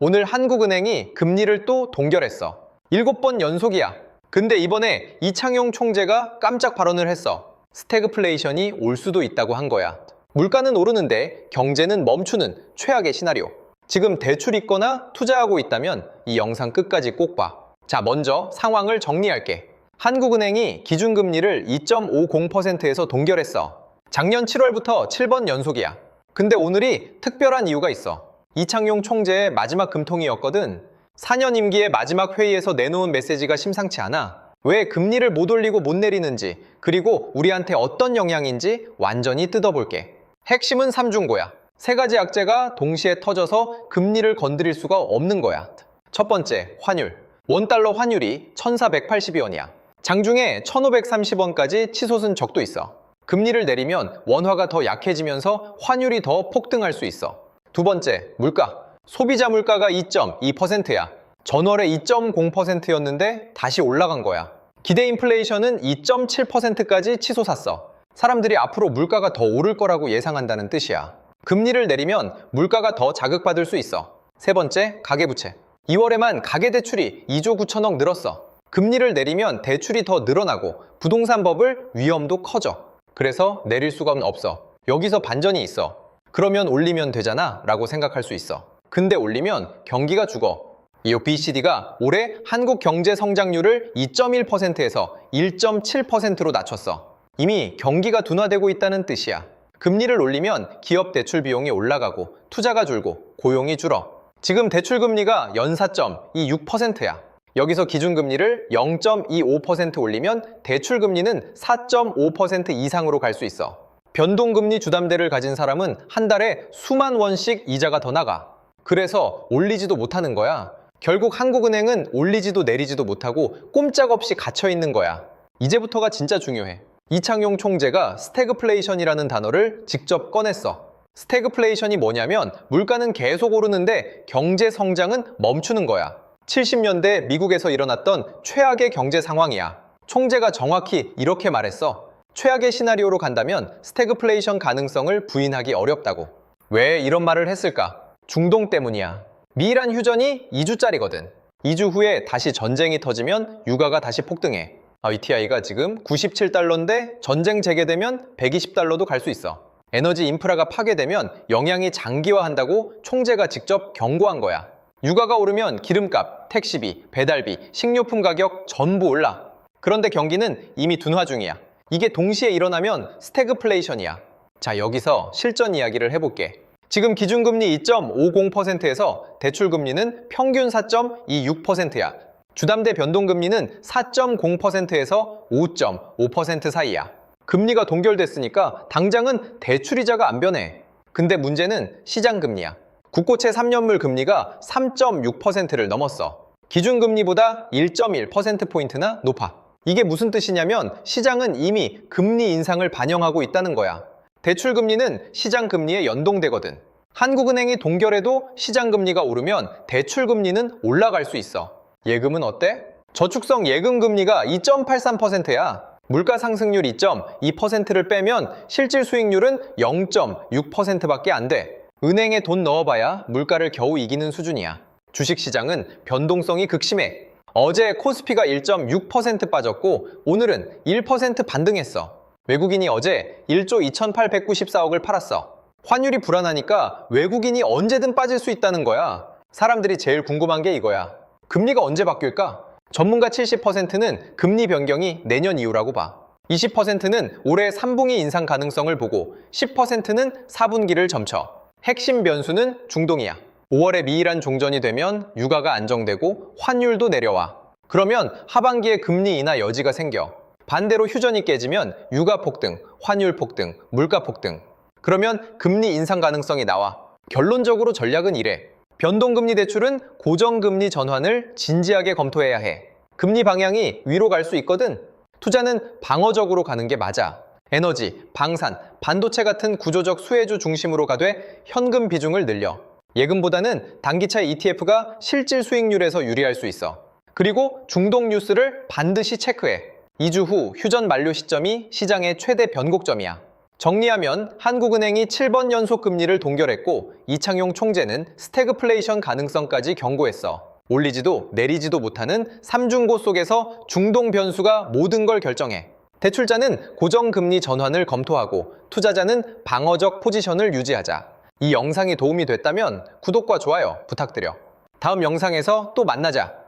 오늘 한국은행이 금리를 또 동결했어. 7번 연속이야. 근데 이번에 이창용 총재가 깜짝 발언을 했어. 스태그플레이션이 올 수도 있다고 한 거야. 물가는 오르는데 경제는 멈추는 최악의 시나리오. 지금 대출 있거나 투자하고 있다면 이 영상 끝까지 꼭 봐. 자, 먼저 상황을 정리할게. 한국은행이 기준금리를 2.50%에서 동결했어. 작년 7월부터 7번 연속이야. 근데 오늘이 특별한 이유가 있어. 이창용 총재의 마지막 금통이었거든. 4년 임기의 마지막 회의에서 내놓은 메시지가 심상치 않아. 왜 금리를 못 올리고 못 내리는지, 그리고 우리한테 어떤 영향인지 완전히 뜯어볼게. 핵심은 3중고야. 3가지 악재가 동시에 터져서 금리를 건드릴 수가 없는 거야. 첫 번째, 환율. 원달러 환율이 1,480원이야. 장중에 1,530원까지 치솟은 적도 있어. 금리를 내리면 원화가 더 약해지면서 환율이 더 폭등할 수 있어. 두 번째, 물가. 소비자 물가가 2.2%야. 전월에 2.0%였는데 다시 올라간 거야. 기대 인플레이션은 2.7%까지 치솟았어. 사람들이 앞으로 물가가 더 오를 거라고 예상한다는 뜻이야. 금리를 내리면 물가가 더 자극받을 수 있어. 세 번째, 가계부채. 2월에만 가계대출이 2조 9천억 늘었어. 금리를 내리면 대출이 더 늘어나고 부동산 버블 위험도 커져. 그래서 내릴 수가 없어. 여기서 반전이 있어. 그러면 올리면 되잖아 라고 생각할 수 있어. 근데 올리면 경기가 죽어. 이 OECD가 올해 한국 경제 성장률을 2.1%에서 1.7%로 낮췄어. 이미 경기가 둔화되고 있다는 뜻이야. 금리를 올리면 기업 대출 비용이 올라가고 투자가 줄고 고용이 줄어. 지금 대출 금리가 연사점 6%야. 여기서 기준금리를 0.25% 올리면 대출 금리는 4.5% 이상으로 갈 수 있어. 변동금리 주담대를 가진 사람은 한 달에 수만 원씩 이자가 더 나가. 그래서 올리지도 못하는 거야. 결국 한국은행은 올리지도 내리지도 못하고 꼼짝없이 갇혀있는 거야. 이제부터가 진짜 중요해. 이창용 총재가 스태그플레이션이라는 단어를 직접 꺼냈어. 스태그플레이션이 뭐냐면 물가는 계속 오르는데 경제 성장은 멈추는 거야. 70년대 미국에서 일어났던 최악의 경제 상황이야. 총재가 정확히 이렇게 말했어. 최악의 시나리오로 간다면 스태그플레이션 가능성을 부인하기 어렵다고. 왜 이런 말을 했을까? 중동 때문이야. 미이란 휴전이 2주짜리거든. 2주 후에 다시 전쟁이 터지면 유가가 다시 폭등해. WTI가 지금 97달러인데 전쟁 재개되면 120달러도 갈 수 있어. 에너지 인프라가 파괴되면 영향이 장기화한다고 총재가 직접 경고한 거야. 유가가 오르면 기름값, 택시비, 배달비, 식료품 가격 전부 올라. 그런데 경기는 이미 둔화 중이야. 이게 동시에 일어나면 스태그플레이션이야. 자, 여기서 실전 이야기를 해볼게. 지금 기준금리 2.50%에서 대출금리는 평균 4.26%야. 주담대 변동금리는 4.0%에서 5.5% 사이야. 금리가 동결됐으니까 당장은 대출이자가 안 변해. 근데 문제는 시장금리야. 국고채 3년물 금리가 3.6%를 넘었어. 기준금리보다 1.1%포인트나 높아. 이게 무슨 뜻이냐면 시장은 이미 금리 인상을 반영하고 있다는 거야. 대출금리는 시장금리에 연동되거든. 한국은행이 동결해도 시장금리가 오르면 대출금리는 올라갈 수 있어. 예금은 어때? 저축성 예금금리가 2.83%야. 물가 상승률 2.2%를 빼면 실질 수익률은 0.6%밖에 안 돼. 은행에 돈 넣어봐야 물가를 겨우 이기는 수준이야. 주식시장은 변동성이 극심해. 어제 코스피가 1.6% 빠졌고 오늘은 1% 반등했어. 외국인이 어제 1조 2,894억을 팔았어. 환율이 불안하니까 외국인이 언제든 빠질 수 있다는 거야. 사람들이 제일 궁금한 게 이거야. 금리가 언제 바뀔까? 전문가 70%는 금리 변경이 내년 이후라고 봐. 20%는 올해 3분기 인상 가능성을 보고 10%는 4분기를 점쳐. 핵심 변수는 중동이야. 5월에 미이란 종전이 되면 유가가 안정되고 환율도 내려와. 그러면 하반기에 금리 인하 여지가 생겨. 반대로 휴전이 깨지면 유가 폭등, 환율 폭등, 물가 폭등. 그러면 금리 인상 가능성이 나와. 결론적으로 전략은 이래. 변동금리 대출은 고정금리 전환을 진지하게 검토해야 해. 금리 방향이 위로 갈 수 있거든. 투자는 방어적으로 가는 게 맞아. 에너지, 방산, 반도체 같은 구조적 수혜주 중심으로 가되 현금 비중을 늘려. 예금보다는 단기차 ETF가 실질 수익률에서 유리할 수 있어. 그리고 중동 뉴스를 반드시 체크해. 2주 후 휴전 만료 시점이 시장의 최대 변곡점이야. 정리하면 한국은행이 7번 연속 금리를 동결했고 이창용 총재는 스태그플레이션 가능성까지 경고했어. 올리지도 내리지도 못하는 삼중고 속에서 중동 변수가 모든 걸 결정해. 대출자는 고정금리 전환을 검토하고 투자자는 방어적 포지션을 유지하자. 이 영상이 도움이 됐다면 구독과 좋아요 부탁드려. 다음 영상에서 또 만나자.